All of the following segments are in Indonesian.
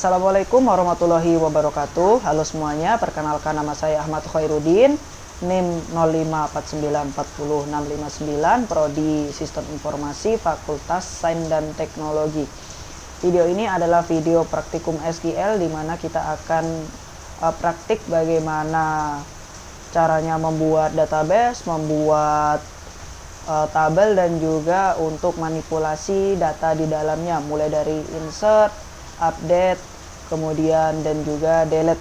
Assalamualaikum warahmatullahi wabarakatuh. Halo semuanya, perkenalkan nama saya Ahmad Khairuddin, NIM 054940659, Prodi Sistem Informasi, Fakultas Sains dan Teknologi. Video ini adalah video praktikum SQL di mana kita akan praktik bagaimana caranya membuat database, membuat tabel, dan juga untuk manipulasi data di dalamnya, mulai dari insert, update, kemudian dan juga delete.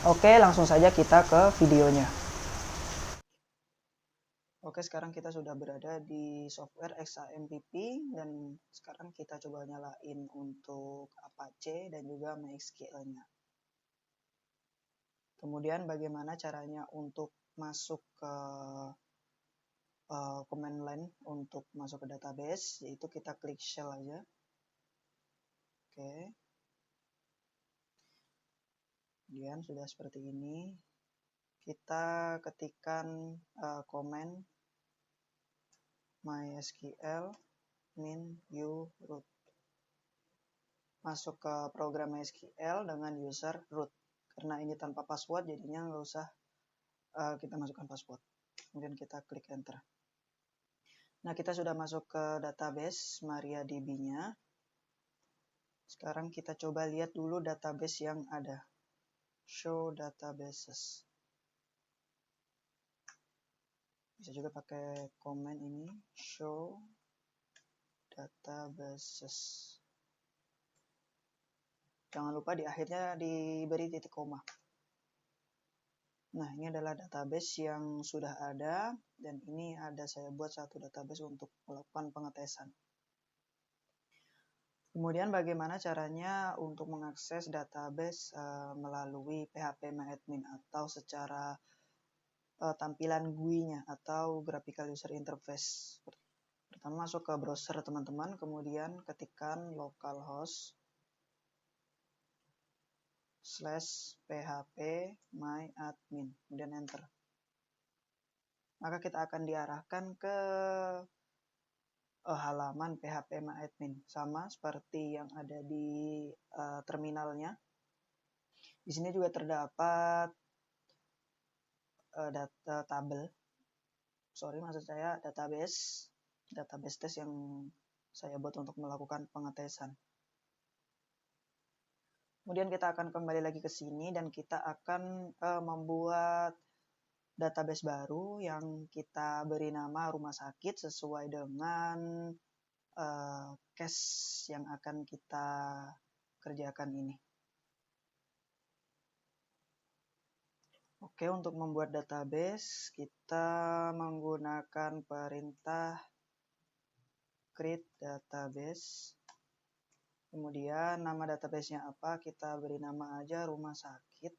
Oke, langsung saja kita ke videonya. Oke, sekarang kita sudah berada di software XAMPP dan sekarang kita coba nyalain untuk Apache dan juga MySQL-nya. Kemudian bagaimana caranya untuk masuk ke command line untuk masuk ke database, yaitu kita klik shell aja. Oke. Kemudian sudah seperti ini, kita ketikkan command MySQL min u root. Masuk ke program MySQL dengan user root. Karena ini tanpa password, jadinya nggak usah kita masukkan password. Kemudian kita klik enter. Nah, kita sudah masuk ke database MariaDB-nya. Sekarang kita coba lihat dulu database yang ada. Show databases. Bisa juga pakai command ini, show databases. Jangan lupa di akhirnya diberi titik koma. Nah, ini adalah database yang sudah ada, dan ini ada saya buat satu database untuk melakukan pengetesan. Kemudian bagaimana caranya untuk mengakses database melalui PHPMyAdmin atau secara tampilan GUI-nya atau Graphical User Interface. Pertama masuk ke browser teman-teman, kemudian ketikkan localhost /phpMyAdmin, kemudian enter. Maka kita akan diarahkan ke halaman PHPMyAdmin, sama seperti yang ada di terminalnya. Di sini juga terdapat data tabel. Maksud saya database test yang saya buat untuk melakukan pengetesan. Kemudian kita akan kembali lagi ke sini dan kita akan membuat database baru yang kita beri nama rumah sakit sesuai dengan case yang akan kita kerjakan ini. Oke, untuk membuat database kita menggunakan perintah create database. Kemudian nama database-nya apa? Kita beri nama aja rumah sakit.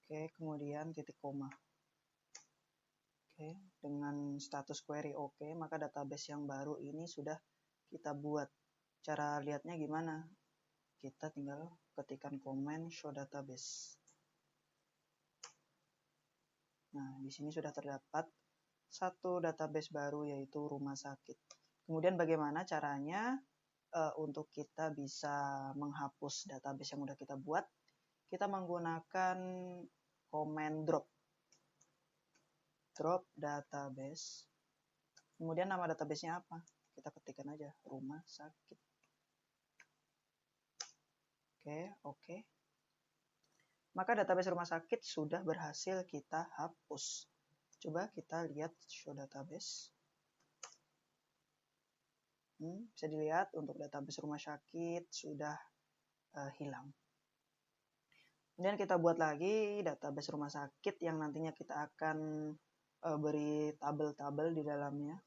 Oke, kemudian titik koma. Oke, dengan status query oke, maka database yang baru ini sudah kita buat. Cara lihatnya gimana? Kita tinggal ketikkan command show database. Nah, di sini sudah terdapat satu database baru, yaitu rumah sakit. Kemudian bagaimana caranya untuk kita bisa menghapus database yang sudah kita buat? Kita menggunakan command drop database. Kemudian nama database-nya apa? Kita ketikkan aja rumah sakit. Oke. Maka database rumah sakit sudah berhasil kita hapus. Coba kita lihat show database. Bisa dilihat untuk database rumah sakit sudah hilang. Kemudian kita buat lagi database rumah sakit yang nantinya kita akan beri tabel-tabel di dalamnya.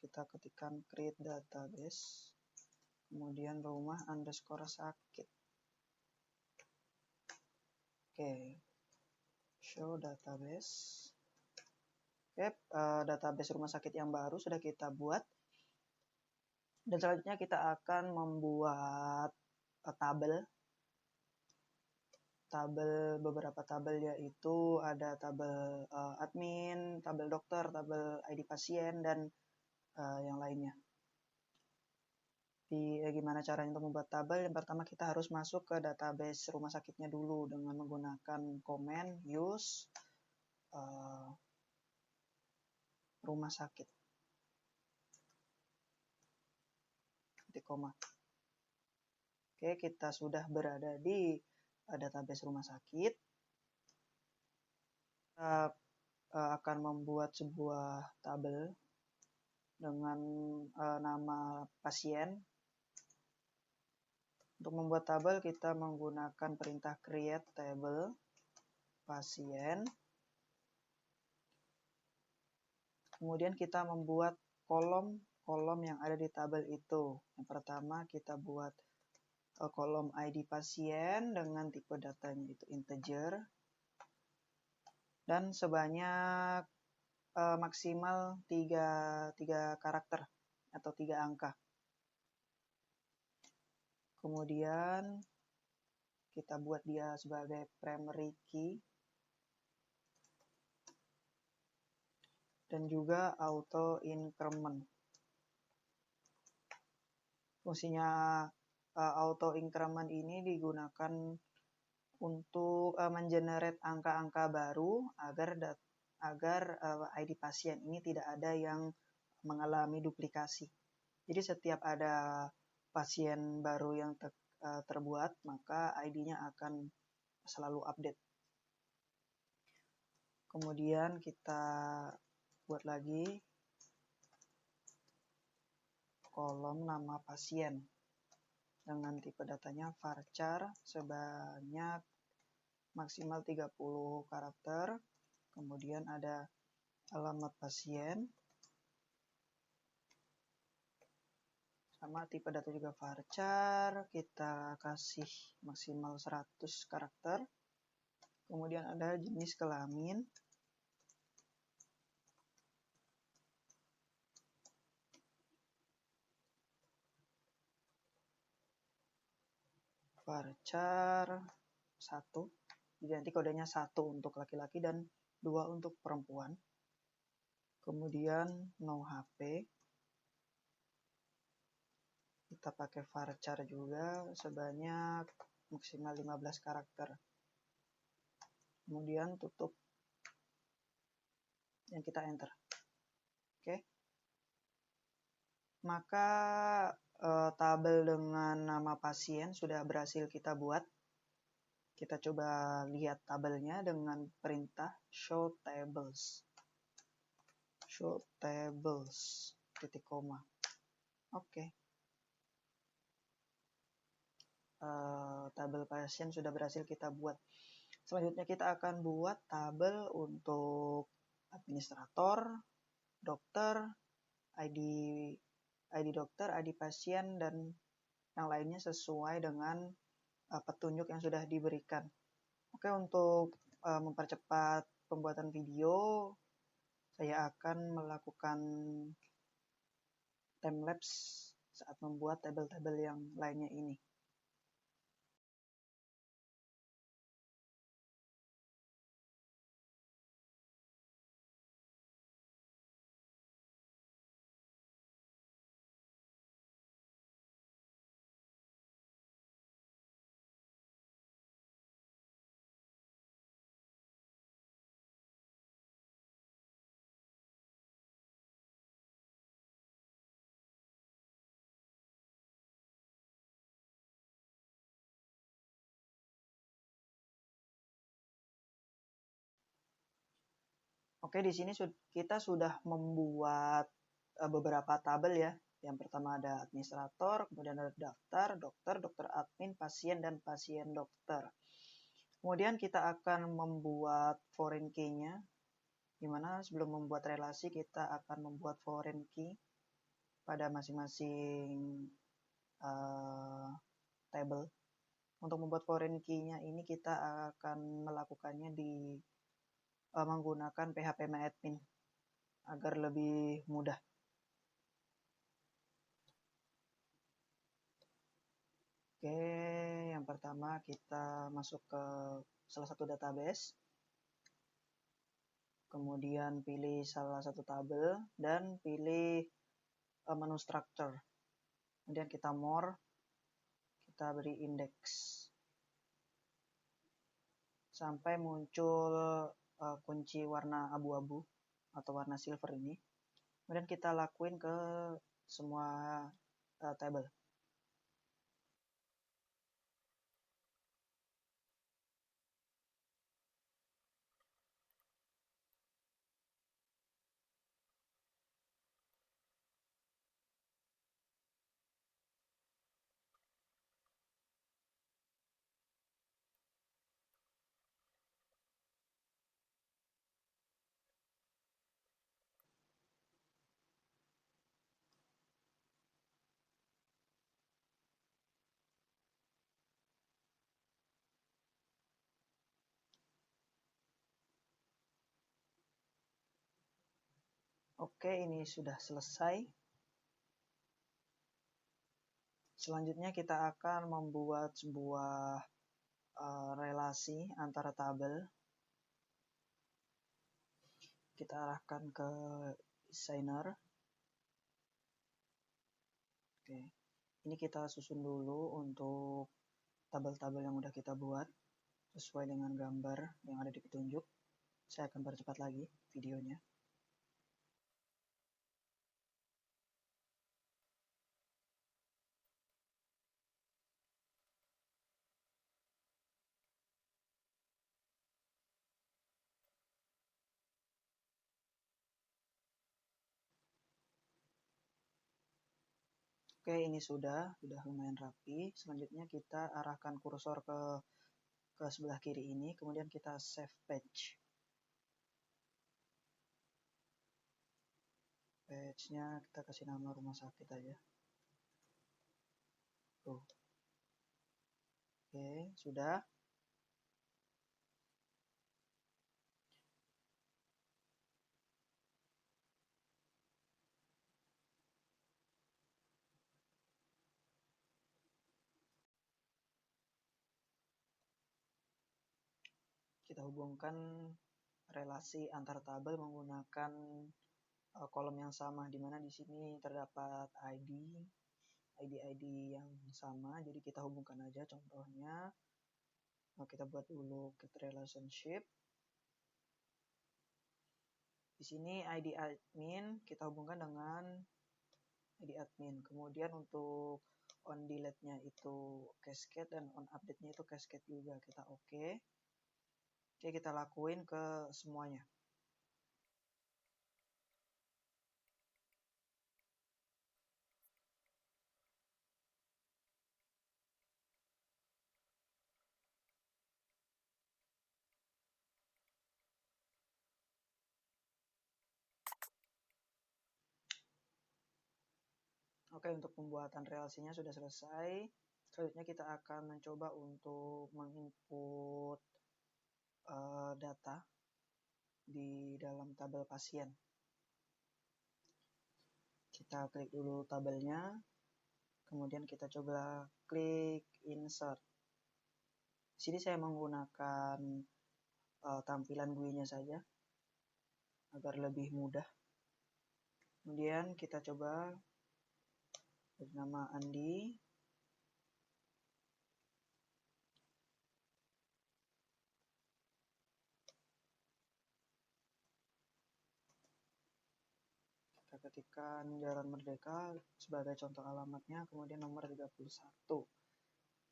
Kita ketikkan create database, kemudian rumah underscore sakit. Show database. Database rumah sakit yang baru sudah kita buat. Dan selanjutnya kita akan membuat tabel. beberapa tabel, yaitu ada tabel admin, tabel dokter, tabel ID pasien, dan yang lainnya. Gimana caranya untuk membuat tabel? Yang pertama kita harus masuk ke database rumah sakitnya dulu dengan menggunakan komen use rumah sakit titik koma. Oke, kita sudah berada di database rumah sakit. Kita akan membuat sebuah tabel dengan nama pasien. Untuk membuat tabel kita menggunakan perintah create table pasien. Kemudian kita membuat kolom yang ada di tabel itu. Yang pertama kita buat kolom ID pasien dengan tipe datanya itu integer dan sebanyak maksimal 3 karakter atau 3 angka. Kemudian kita buat dia sebagai primary key dan juga auto increment. Fungsinya auto increment ini digunakan untuk mengenerate angka-angka baru agar ID pasien ini tidak ada yang mengalami duplikasi. Jadi setiap ada pasien baru yang terbuat, maka ID-nya akan selalu update. Kemudian kita buat lagi kolom nama pasien dengan tipe datanya varchar sebanyak maksimal 30 karakter. Kemudian ada alamat pasien. Sama tipe data juga varchar, kita kasih maksimal 100 karakter. Kemudian ada jenis kelamin. Varchar 1. Jadi nanti kodenya 1 untuk laki-laki dan 2 untuk perempuan. Kemudian no HP. Kita pakai varchar juga sebanyak maksimal 15 karakter. Kemudian tutup dan kita enter. Oke. Maka tabel dengan nama pasien sudah berhasil kita buat. Kita coba lihat tabelnya dengan perintah show tables. Show tables titik koma. Oke. Tabel pasien sudah berhasil kita buat. Selanjutnya kita akan buat tabel untuk administrator, dokter, ID dokter, ID pasien, dan yang lainnya sesuai dengan petunjuk yang sudah diberikan. Oke, untuk mempercepat pembuatan video, saya akan melakukan timelapse saat membuat tabel-tabel yang lainnya ini. Oke, di sini kita sudah membuat beberapa tabel ya. Yang pertama ada administrator, kemudian ada daftar, dokter, dokter admin, pasien, dan pasien dokter. Kemudian kita akan membuat foreign key-nya, di mana sebelum membuat relasi kita akan membuat foreign key pada masing-masing table. Untuk membuat foreign key-nya ini kita akan melakukannya menggunakan phpMyAdmin agar lebih mudah. Oke, yang yang pertama kita masuk ke salah satu database, kemudian pilih salah satu tabel dan pilih menu structure, kemudian kita more, kita beri index sampai muncul kunci warna abu-abu atau warna silver ini. Kemudian kita lakuin ke semua tabel. Oke, ini sudah selesai. Selanjutnya kita akan membuat sebuah relasi antara tabel. Kita arahkan ke designer. Oke, ini kita susun dulu untuk tabel-tabel yang udah kita buat sesuai dengan gambar yang ada di petunjuk. Saya akan percepat lagi videonya. Oke, ini sudah lumayan rapi. Selanjutnya kita arahkan kursor ke sebelah kiri ini, kemudian kita save page. Page-nya kita kasih nama rumah sakit aja. Tuh. Oke, sudah. Kita hubungkan relasi antar tabel menggunakan kolom yang sama, di mana di sini terdapat ID yang sama, jadi kita hubungkan aja. Contohnya kita buat dulu get relationship. Di sini ID admin kita hubungkan dengan ID admin. Kemudian untuk on delete-nya itu cascade dan on update-nya itu cascade juga. Kita oke. Oke, kita lakuin ke semuanya. Oke, untuk pembuatan relasinya sudah selesai. Selanjutnya kita akan mencoba untuk menginput data di dalam tabel pasien. Kita klik dulu tabelnya, kemudian kita coba klik insert. Di sini saya menggunakan tampilan GUI-nya saja agar lebih mudah. Kemudian kita coba bernama Andi. Kita ketikkan Jalan Merdeka sebagai contoh alamatnya, kemudian nomor 31.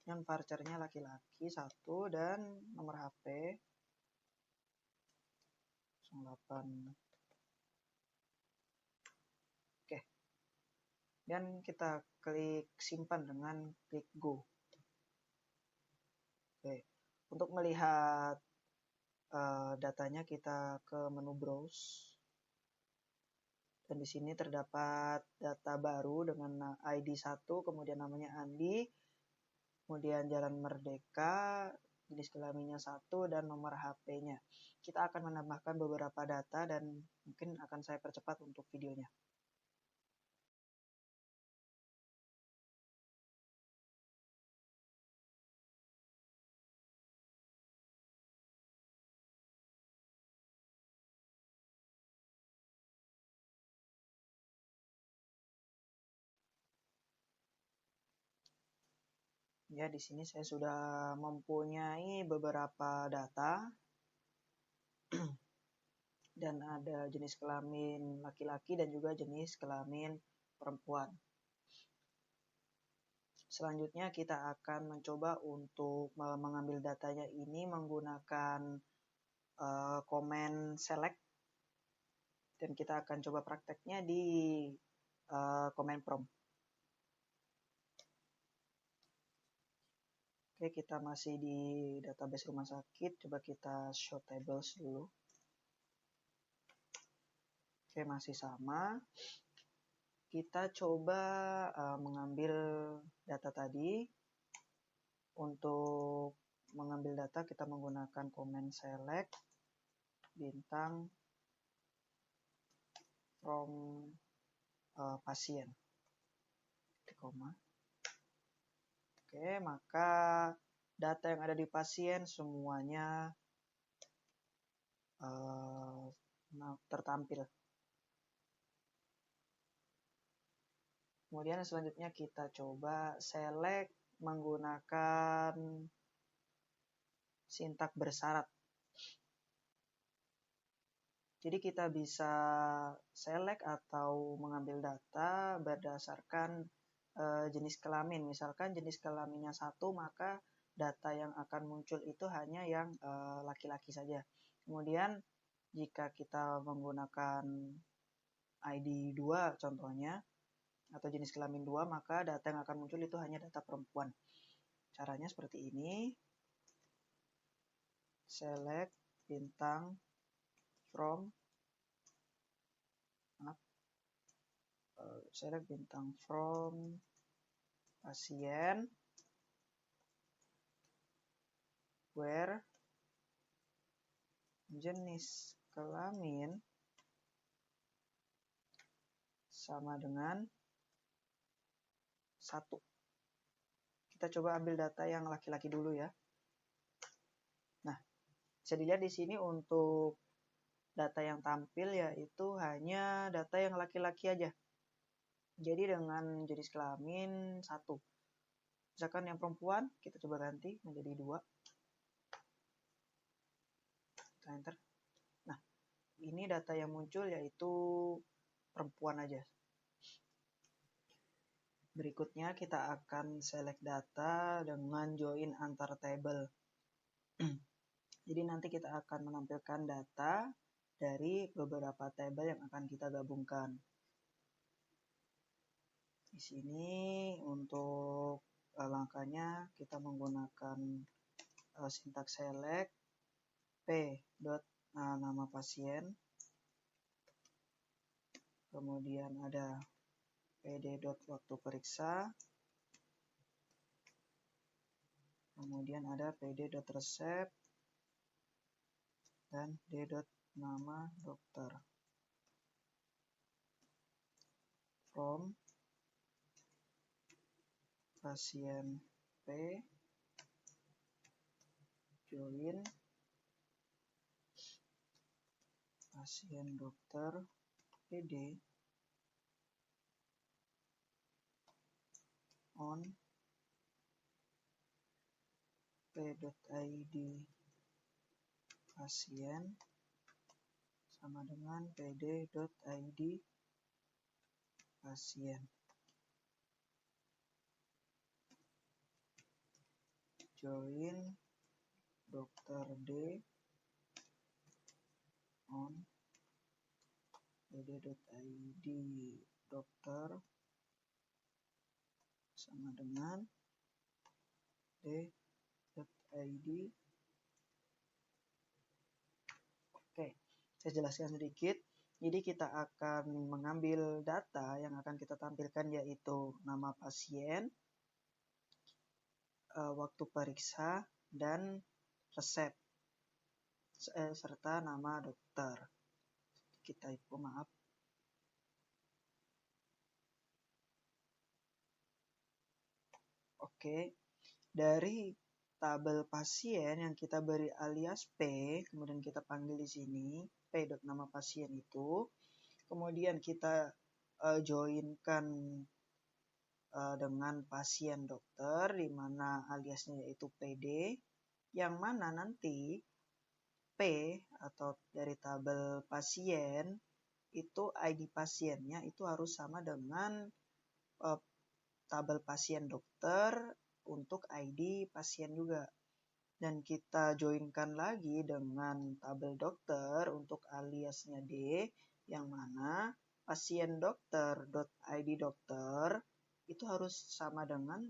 Yang varchernya laki-laki 1 dan nomor HP 08. Oke. Dan kita klik simpan dengan klik go. Oke. Untuk melihat datanya kita ke menu browse. Dan di sini terdapat data baru dengan ID 1, kemudian namanya Andi, kemudian Jalan Merdeka, jenis kelaminnya 1, dan nomor HP-nya. Kita akan menambahkan beberapa data dan mungkin akan saya percepat untuk videonya. Ya, di sini saya sudah mempunyai beberapa data dan ada jenis kelamin laki-laki dan juga jenis kelamin perempuan. Selanjutnya kita akan mencoba untuk mengambil datanya ini menggunakan komen select, dan kita akan coba prakteknya di komen prompt. Oke, kita masih di database rumah sakit. Coba kita show tables dulu. Oke, masih sama. Kita coba mengambil data tadi. Untuk mengambil data kita menggunakan comment select bintang from pasien. Koma. Oke, maka data yang ada di pasien semuanya tertampil. Kemudian selanjutnya kita coba select menggunakan sintak bersyarat. Jadi kita bisa select atau mengambil data berdasarkan jenis kelamin. Misalkan jenis kelaminnya 1, maka data yang akan muncul itu hanya yang laki-laki saja. Kemudian jika kita menggunakan ID 2 contohnya, atau jenis kelamin 2, maka data yang akan muncul itu hanya data perempuan. Caranya seperti ini. Select bintang from select bintang from pasien where jenis kelamin sama dengan 1. Kita coba ambil data yang laki-laki dulu ya. Nah, bisa dilihat di sini untuk data yang tampil yaitu hanya data yang laki-laki aja. Jadi dengan jenis kelamin 1. Misalkan yang perempuan, kita coba ganti menjadi 2. Kita enter. Nah, ini data yang muncul yaitu perempuan aja. Berikutnya kita akan select data dengan join antar table. Jadi nanti kita akan menampilkan data dari beberapa table yang akan kita gabungkan. Di sini untuk langkahnya kita menggunakan sintak select p dot nama pasien, kemudian ada pd dot waktu periksa, kemudian ada pd dot resep, dan d dot nama dokter. From pasien P join pasien dokter PD on p.id pasien sama dengan pd.id pasien. Join dokter D on pd.id dokter sama dengan d.id. Oke, saya jelaskan sedikit. Jadi kita akan mengambil data yang akan kita tampilkan yaitu nama pasien, waktu periksa, dan resep, serta nama dokter. Kita typo, maaf. Oke, dari tabel pasien yang kita beri alias P, kemudian kita panggil di sini P dot nama pasien itu, kemudian kita joinkan dengan pasien dokter, di mana aliasnya yaitu PD, yang mana nanti P atau dari tabel pasien itu ID pasiennya itu harus sama dengan tabel pasien dokter untuk ID pasien juga. Dan kita joinkan lagi dengan tabel dokter untuk aliasnya D, yang mana pasien dokter.id dokter itu harus sama dengan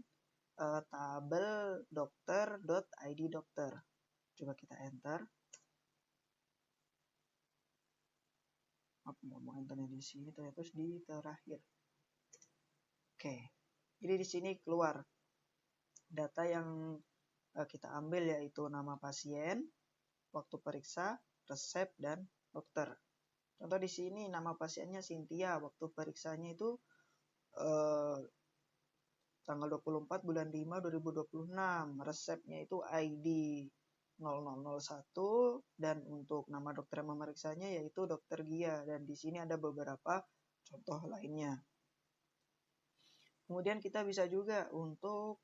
tabel dokter.id dokter. Coba kita enter. Mau enternya di sini, ternyata di terakhir. Oke, jadi di sini keluar data yang kita ambil, yaitu nama pasien, waktu periksa, resep, dan dokter. Contoh di sini nama pasiennya Cynthia, waktu periksanya itu tanggal 24 bulan 5 2026, resepnya itu ID 0001, dan untuk nama dokter yang memeriksanya yaitu Dr. Gia, dan di sini ada beberapa contoh lainnya. Kemudian kita bisa juga untuk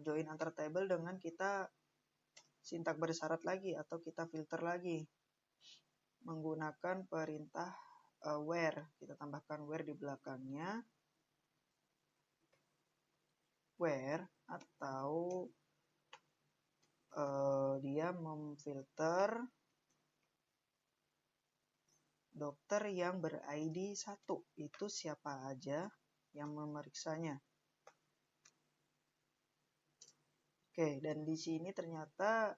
join antar table dengan kita sintak bersyarat lagi atau kita filter lagi menggunakan perintah where. Kita tambahkan where di belakangnya, where, atau dia memfilter dokter yang ber-ID 1, itu siapa aja yang memeriksanya. Oke, dan di sini ternyata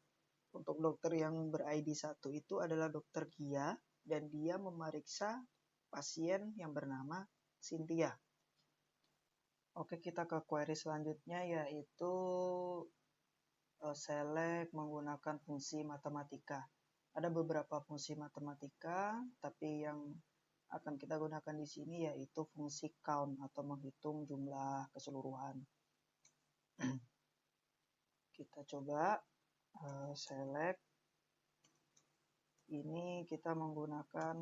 untuk dokter yang ber-ID 1 itu adalah Dr. Gia, dan dia memeriksa pasien yang bernama Cynthia. Oke, kita ke query selanjutnya, yaitu select menggunakan fungsi matematika. Ada beberapa fungsi matematika, tapi yang akan kita gunakan di sini yaitu fungsi count atau menghitung jumlah keseluruhan. Kita coba select. Ini kita menggunakan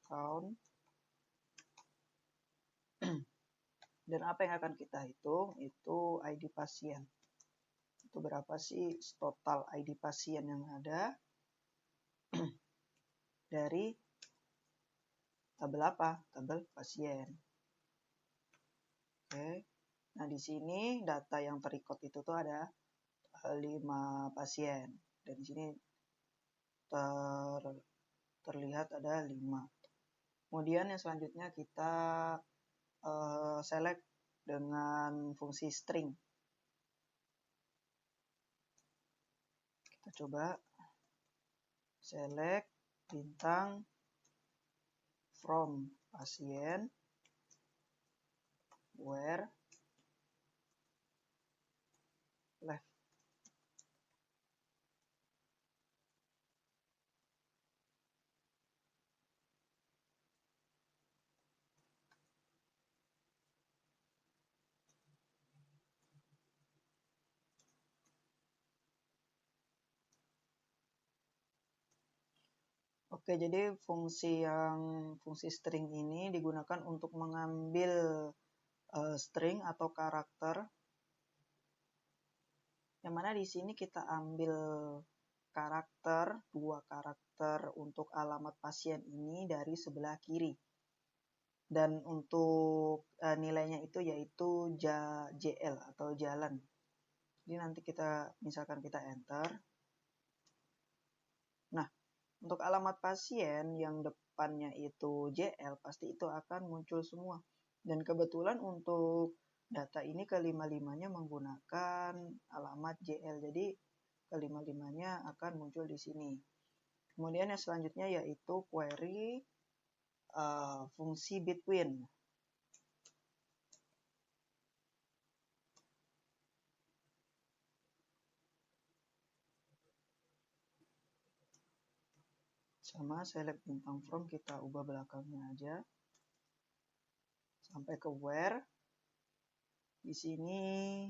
count. Dan apa yang akan kita hitung itu ID pasien. Itu berapa sih total ID pasien yang ada dari tabel apa? Tabel pasien. Oke. Nah, di sini data yang terrecord itu tuh ada 5 pasien. Dan di sini terlihat ada 5. Kemudian yang selanjutnya kita select dengan fungsi string. Kita coba select bintang from pasien where left. Oke, jadi fungsi string ini digunakan untuk mengambil string atau karakter, yang mana di sini kita ambil karakter, 2 karakter untuk alamat pasien ini dari sebelah kiri. Dan untuk nilainya itu yaitu JL atau jalan. Jadi nanti misalkan kita enter. Nah, untuk alamat pasien yang depannya itu JL, pasti itu akan muncul semua. Dan kebetulan untuk data ini kelima-limanya menggunakan alamat JL. Jadi kelima-limanya akan muncul di sini. Kemudian yang selanjutnya yaitu query fungsi between. Sama select bintang from, kita ubah belakangnya aja sampai ke where. Di sini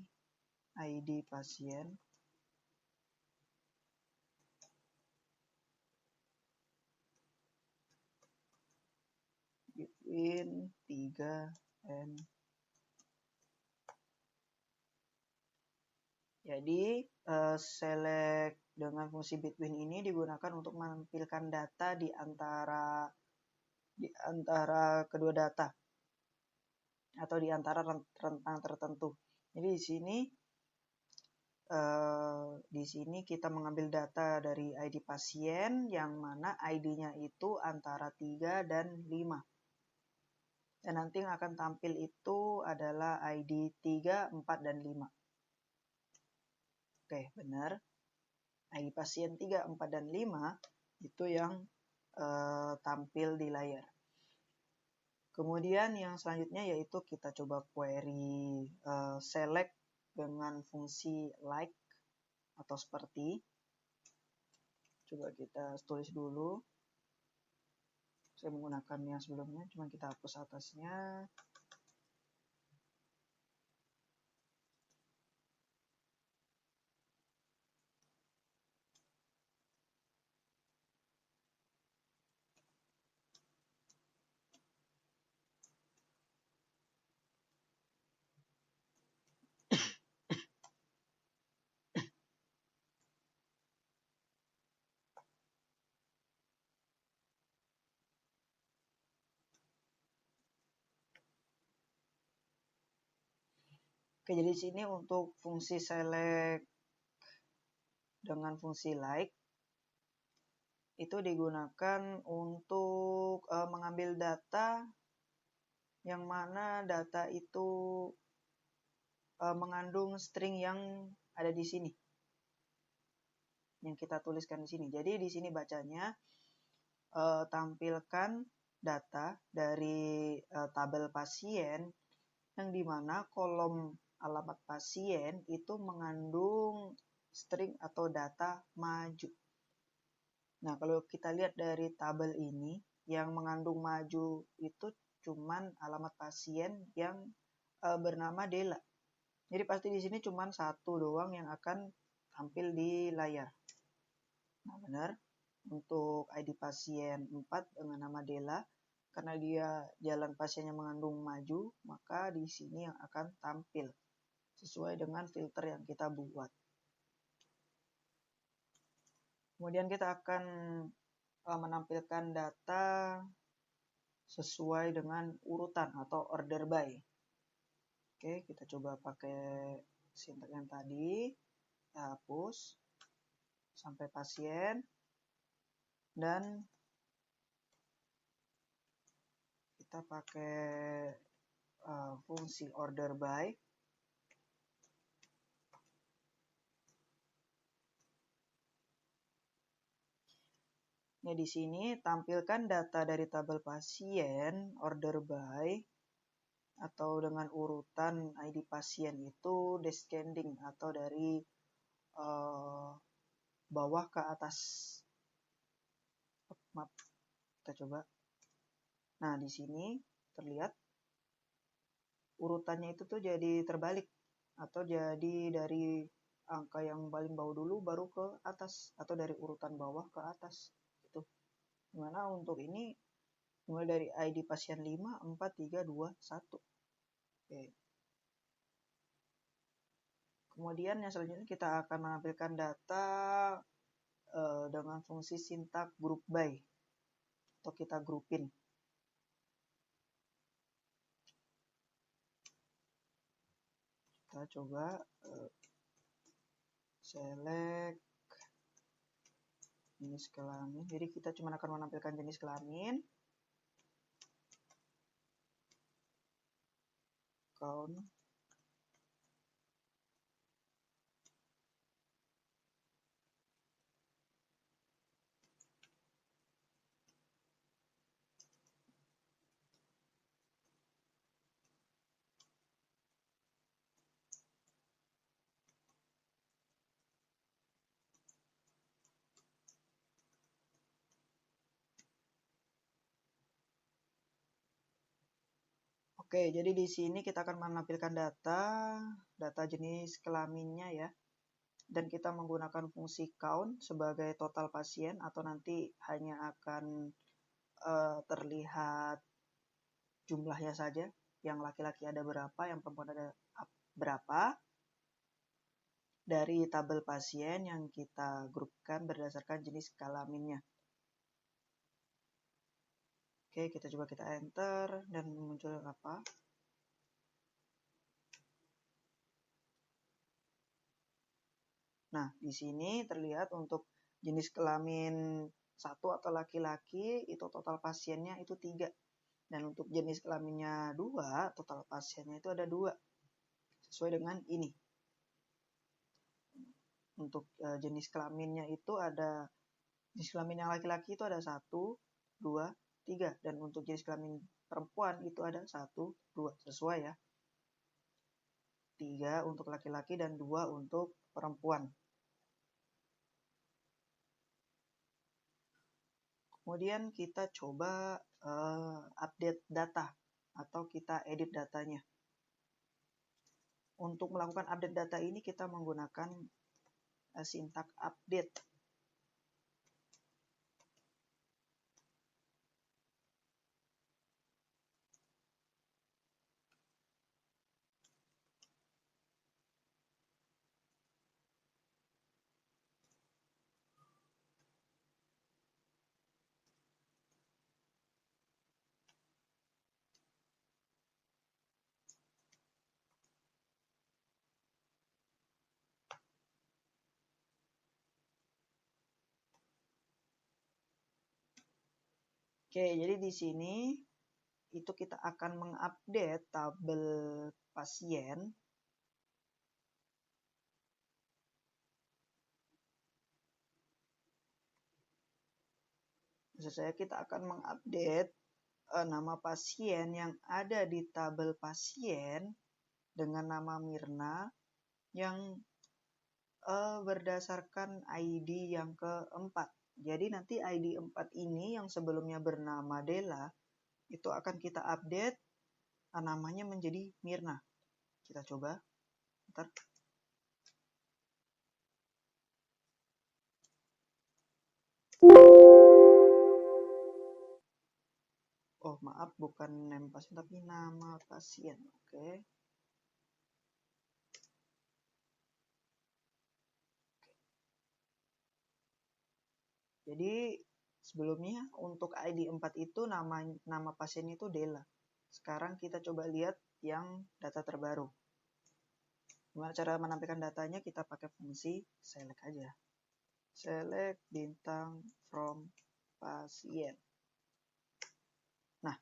ID pasien between 3 Jadi select dengan fungsi between ini digunakan untuk menampilkan data di antara kedua data atau di antara rentang tertentu. Jadi di sini kita mengambil data dari ID pasien yang mana ID-nya itu antara 3 dan 5. Dan nanti yang akan tampil itu adalah ID 3, 4, dan 5. Oke, benar. ID pasien 3, 4, dan 5 itu yang tampil di layar. Kemudian yang selanjutnya yaitu kita coba query select dengan fungsi like atau seperti. Coba kita tulis dulu. Saya menggunakan yang sebelumnya, cuma kita hapus atasnya. Oke, jadi di sini untuk fungsi select dengan fungsi like itu digunakan untuk mengambil data yang mana data itu mengandung string yang ada di sini. Yang kita tuliskan di sini. Jadi di sini bacanya tampilkan data dari tabel pasien yang dimana kolom alamat pasien itu mengandung string atau data maju. Nah, kalau kita lihat dari tabel ini, yang mengandung maju itu cuman alamat pasien yang bernama Dela. Jadi pasti di sini cuman satu doang yang akan tampil di layar. Nah, benar. Untuk ID pasien 4 dengan nama Dela, karena dia jalan pasiennya mengandung maju, maka di sini yang akan tampil sesuai dengan filter yang kita buat. Kemudian kita akan menampilkan data sesuai dengan urutan atau order by. Oke, kita coba pakai sintak yang tadi. Kita hapus sampai pasien. Dan kita pakai fungsi order by. Nah, di sini tampilkan data dari tabel pasien order by atau dengan urutan ID pasien itu descending atau dari bawah ke atas. Maaf, kita coba. Nah, di sini terlihat urutannya itu tuh jadi terbalik atau jadi dari angka yang paling bawah dulu baru ke atas atau dari urutan bawah ke atas gitu. Dimana untuk ini mulai dari ID pasien 5, 4, 3, 2, 1. Oke. Kemudian yang selanjutnya kita akan menampilkan data dengan fungsi sintak group by atau kita groupin. Kita coba select jenis kelamin. Jadi kita cuma akan menampilkan jenis kelamin, count, Oke, jadi di sini kita akan menampilkan data jenis kelaminnya ya. Dan kita menggunakan fungsi count sebagai total pasien atau nanti hanya akan terlihat jumlahnya saja. yang laki-laki ada berapa, yang perempuan ada berapa, dari tabel pasien yang kita grupkan berdasarkan jenis kelaminnya. Oke, kita coba kita enter dan muncul apa? Nah, di sini terlihat untuk jenis kelamin 1 atau laki-laki itu total pasiennya itu 3. Dan untuk jenis kelaminnya 2, total pasiennya itu ada 2. Sesuai dengan ini. Untuk jenis kelaminnya itu ada, jenis kelamin yang laki-laki itu ada 1, 2, 3. Dan untuk jenis kelamin perempuan itu ada 1, 2. Sesuai ya. 3 untuk laki-laki dan 2 untuk perempuan. Kemudian kita coba update data atau kita edit datanya. Untuk melakukan update data ini kita menggunakan sintak update. Oke, jadi di sini itu kita akan mengupdate tabel pasien. Maksud saya kita akan mengupdate nama pasien yang ada di tabel pasien dengan nama Mirna yang berdasarkan ID yang keempat. Jadi nanti ID 4 ini yang sebelumnya bernama Della itu akan kita update namanya menjadi Mirna. Kita coba. Bentar. Oh maaf, bukan name pasien tapi nama pasien. Oke. Jadi sebelumnya untuk ID 4 itu nama pasiennya itu Della. Sekarang kita coba lihat yang data terbaru. Gimana cara menampilkan datanya? Kita pakai fungsi select aja. Select bintang from pasien. Nah,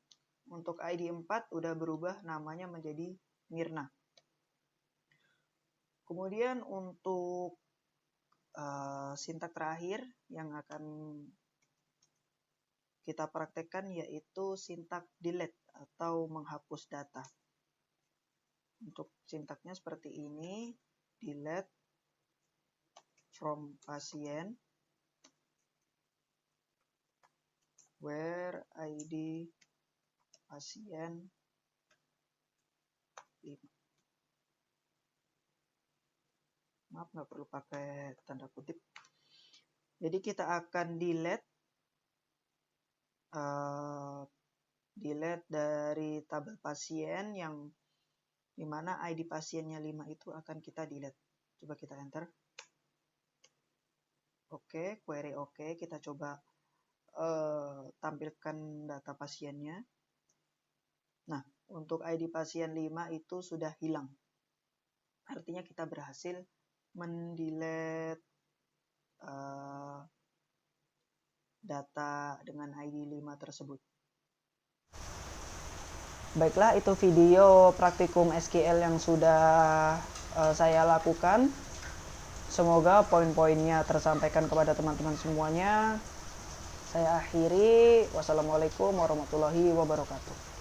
untuk ID 4 udah berubah namanya menjadi Mirna. Kemudian untuk sintak terakhir yang akan kita praktekkan yaitu sintak delete atau menghapus data. Untuk sintaknya seperti ini, delete from pasien where ID pasien 5. Maaf, nggak perlu pakai tanda kutip. Jadi kita akan delete dari tabel pasien yang dimana ID pasiennya 5 itu akan kita delete. Coba kita enter. Oke, query oke. Kita coba tampilkan data pasiennya. Nah, untuk ID pasien 5 itu sudah hilang. Artinya kita berhasil mendelete data dengan ID 5 tersebut. Baiklah, itu video praktikum SQL yang sudah saya lakukan. Semoga poin-poinnya tersampaikan kepada teman-teman semuanya. Saya akhiri. Wassalamualaikum warahmatullahi wabarakatuh.